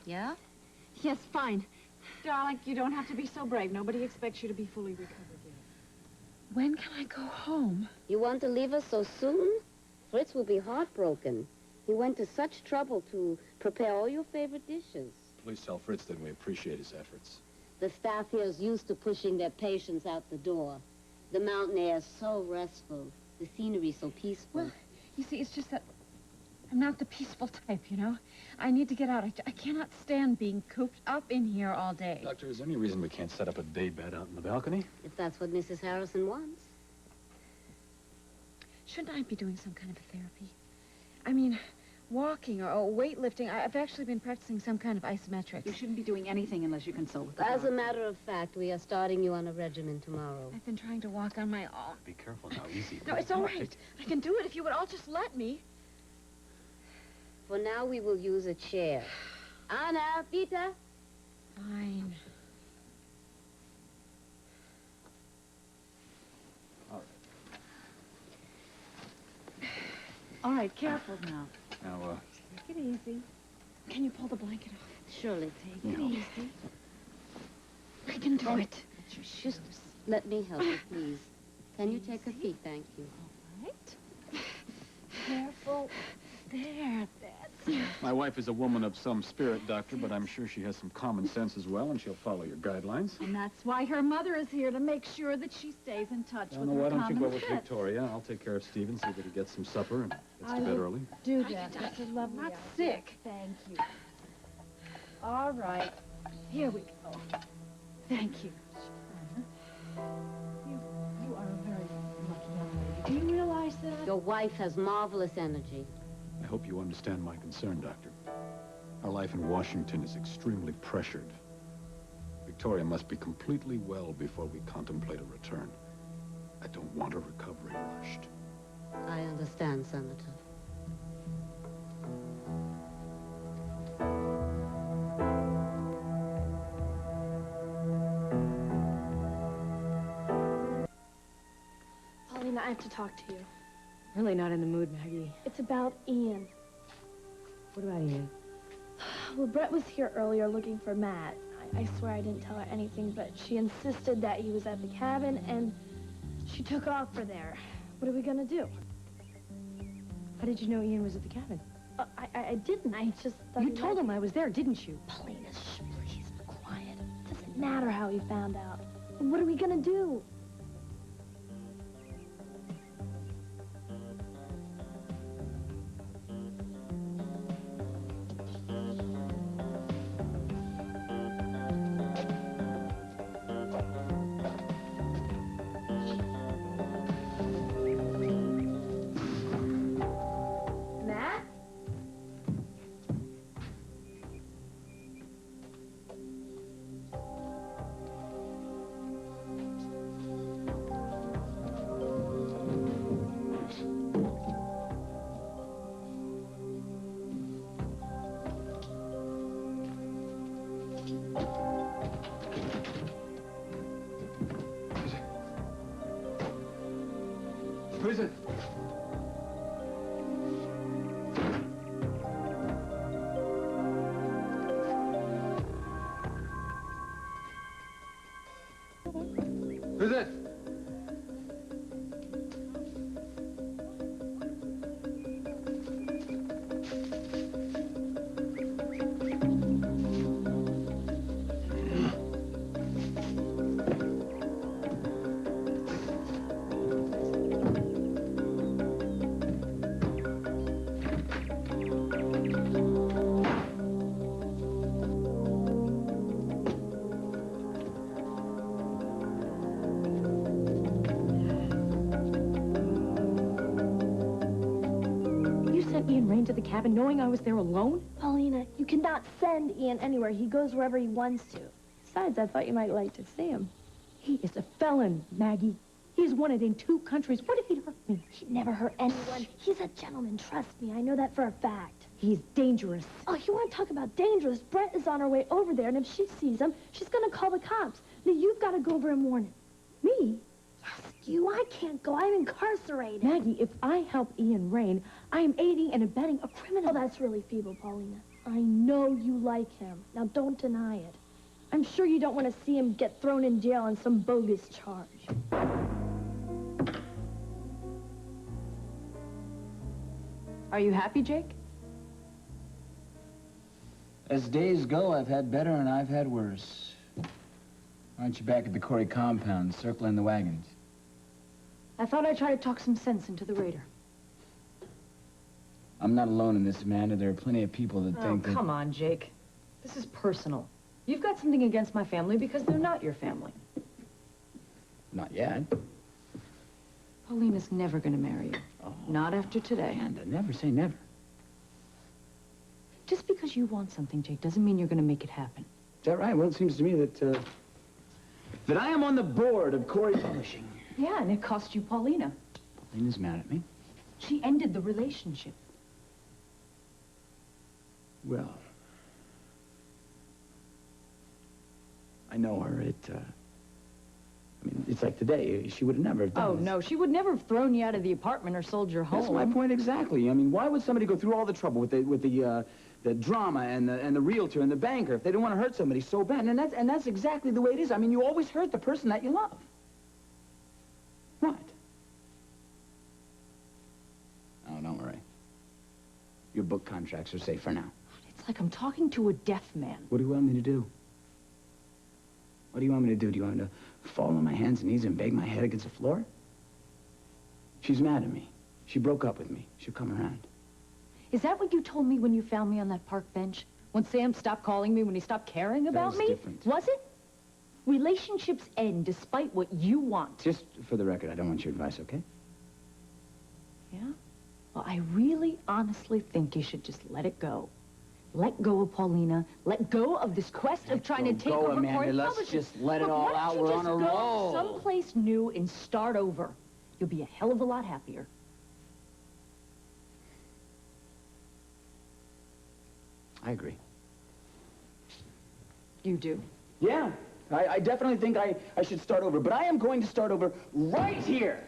Yeah? Yes, fine. Darling, you don't have to be so brave. Nobody expects you to be fully recovered yet. When can I go home? You want to leave us so soon? Fritz will be heartbroken. He went to such trouble to prepare all your favorite dishes. Please tell Fritz that we appreciate his efforts. The staff here is used to pushing their patients out the door. The mountain air is so restful. The scenery so peaceful. Well, you see, it's just that I'm not the peaceful type, you know? I need to get out. I cannot stand being cooped up in here all day. Doctor, is there any reason we can't set up a day bed out in the balcony? If that's what Mrs. Harrison wants. Shouldn't I be doing some kind of a therapy? I mean, walking or weightlifting. I've actually been practicing some kind of isometrics. You shouldn't be doing anything unless you consult with the As a doctor. matter of fact, we are starting you on a regimen tomorrow. I've been trying to walk on my own. Be careful now, easy. No, it's all right. I can do it if you would all just let me. For now, we will use a chair. Anna, Peter. Fine. All right. All right, careful now. Now, Take it easy. Can you pull the blanket off? Surely. Take it easy. I can do it. Just let me help you, please. Can you take a seat? Thank you. All right. Careful. There, that's... my wife is a woman of some spirit, Doctor, but I'm sure she has some common sense as well, and she'll follow your guidelines. And that's why her mother is here, to make sure that she stays in touch Well, with now, her why don't you common go with sense. Victoria? I'll take care of Stephen, see that he gets some supper and gets to I bed will early. do that. That's a lovely Not idea. sick. Thank you. All right. Here we go. Thank you. You are a very lucky young lady. Do you realize that? Your wife has marvelous energy. I hope you understand my concern, Doctor. Our life in Washington is extremely pressured. Victoria must be completely well before we contemplate a return. I don't want her recovery rushed. I understand, Senator. Paulina, I have to talk to you. Really not in the mood, Maggie. It's about Ian. What about Ian? Well, Brett was here earlier looking for Matt. I swear I didn't tell her anything, but she insisted that he was at the cabin, and she took off for there. What are we gonna do? How did you know Ian was at the cabin? I didn't. I just thought You told him I was there, didn't you? Paulina, shh, please, be quiet. It doesn't matter how he found out. What are we gonna do? Matt? Who is it? Who's it? You sent Ian Rain to the cabin knowing I was there alone? Paulina, you cannot send Ian anywhere. He goes wherever he wants to. Besides, I thought you might like to see him. He is a felon, Maggie. He's wanted in 2 countries. What if he'd hurt me? He'd never hurt anyone. He's a gentleman, trust me. I know that for a fact. He's dangerous. Oh, you want to talk about dangerous? Brett is on her way over there, and if she sees him, she's going to call the cops. Now, you've got to go over and warn him. Me? Yes, you. I can't go. I'm incarcerated. Maggie, if I help Ian Rain, I am aiding and abetting a criminal. Oh, that's really feeble, Paulina. I know you like him. Now, don't deny it. I'm sure you don't want to see him get thrown in jail on some bogus charge. Are you happy, Jake? As days go, I've had better and I've had worse. Aren't you back at the Cory compound, circling the wagons? I thought I'd try to talk some sense into the raider. I'm not alone in this, Amanda. There are plenty of people that think that... Come on, Jake. This is personal. You've got something against my family because they're not your family. Not yet. Paulina's never going to marry you. Oh, not after today. Amanda, never say never. Just because you want something, Jake, doesn't mean you're going to make it happen. Is that right? Well, it seems to me that I am on the board of Cory Publishing. Yeah, and it cost you Paulina. Paulina's mad at me. She ended the relationship. Well, I know her. I mean, it's like today. She would have never done Oh, this. no, she would never have thrown you out of the apartment or sold your home. That's my point exactly. I mean, why would somebody go through all the trouble with the drama and the realtor and the banker if they don't want to hurt somebody so bad? And that's exactly the way it is. I mean, you always hurt the person that you love. What? Oh, don't worry. Your book contracts are safe for now. It's like I'm talking to a deaf man. What do you want me to do? What do you want me to do? Do you want me to fall on my hands and knees and bang my head against the floor? She's mad at me. She broke up with me. She'll come around. Is that what you told me when you found me on that park bench? When Sam stopped calling me, when he stopped caring about me? Different. Was it? Relationships end despite what you want. Just for the record, I don't want your advice, okay? Yeah? Well, I really honestly think you should just let it go. Let go of Paulina. Let go of this quest of trying to take over Amanda. Cory Let's Publishing. just let it Look, all why don't out. you We're just on a go roll. someplace new and start over. You'll be a hell of a lot happier. I agree. You do? Yeah, I definitely think I should start over, but I am going to start over right here.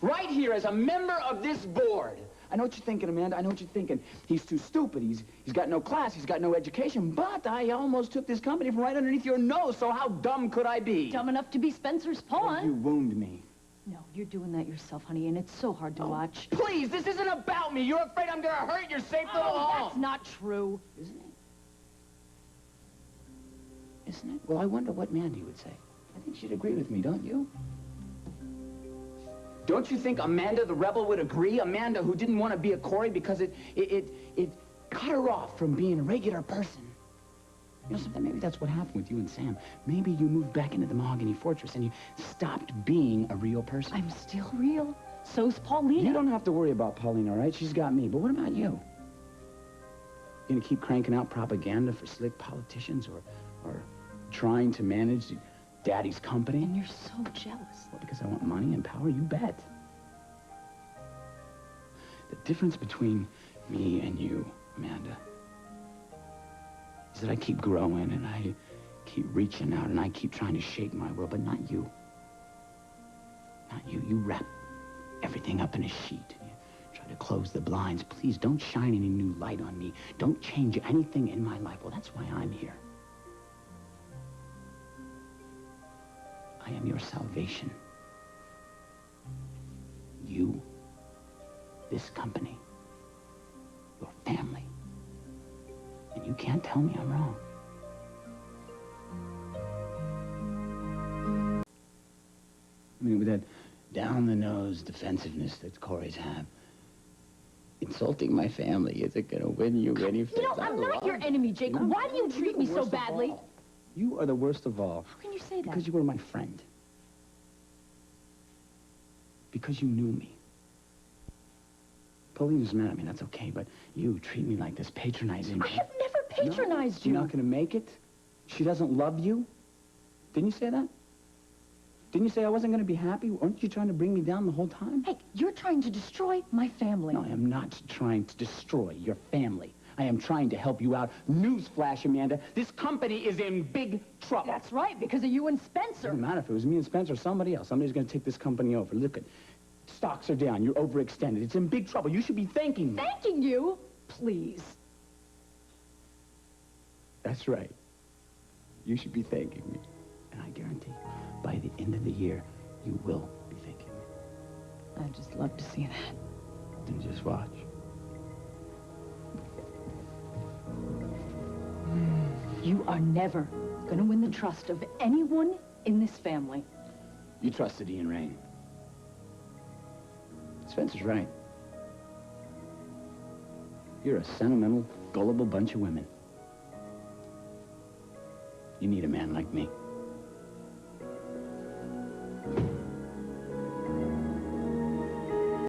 Right here as a member of this board. I know what you're thinking, Amanda. I know what you're thinking. He's too stupid. He's got no class. He's got no education. But I almost took this company from right underneath your nose, so how dumb could I be? Dumb enough to be Spencer's pawn. You wound me. No, you're doing that yourself, honey, and it's so hard to watch. Please, this isn't about me. You're afraid I'm gonna hurt your safe little home. That's not true. Isn't it? Isn't it? Well, I wonder what Mandy would say. I think she'd agree with me, don't you? Don't you think Amanda the rebel would agree? Amanda who didn't want to be a Cory because it cut her off from being a regular person. You know something? Maybe that's what happened with you and Sam. Maybe you moved back into the Mahogany Fortress and you stopped being a real person. I'm still real. So's Paulina. You don't have to worry about Paulina, all right? She's got me. But what about you? You gonna keep cranking out propaganda for slick politicians or trying to manage Daddy's company? And you're so jealous. Well, because I want money and power, you bet. The difference between me and you, Amanda, is that I keep growing and I keep reaching out and I keep trying to shake my will, but not you. Not you. You wrap everything up in a sheet. You try to close the blinds. Please don't shine any new light on me. Don't change anything in my life. Well, that's why I'm here. I am your salvation. You, this company, your family. And you can't tell me I'm wrong. I mean, with that down-the-nose defensiveness that Corys have, insulting my family isn't gonna win you any favors. You know, I'm not your enemy, Jake. Why do you treat me so badly? You are the worst of all. How can you say that? Because you were my friend. Because you knew me. Paulina's mad at me, that's okay, but you treat me like this, patronizing me. I have never patronized you. You're not gonna make it? She doesn't love you? Didn't you say that? Didn't you say I wasn't gonna be happy? Weren't you trying to bring me down the whole time? Hey, you're trying to destroy my family. No, I am not trying to destroy your family. I am trying to help you out. Newsflash, Amanda. This company is in big trouble. That's right, because of you and Spencer. Doesn't matter if it was me and Spencer or somebody else. Somebody's going to take this company over. Look, stocks are down. You're overextended. It's in big trouble. You should be thanking me. Thanking you? Please. That's right. You should be thanking me. And I guarantee, by the end of the year, you will be thanking me. I'd just love to see that. And just watch. You are never going to win the trust of anyone in this family. You trusted Ian Rain. Spencer's right. You're a sentimental, gullible bunch of women. You need a man like me.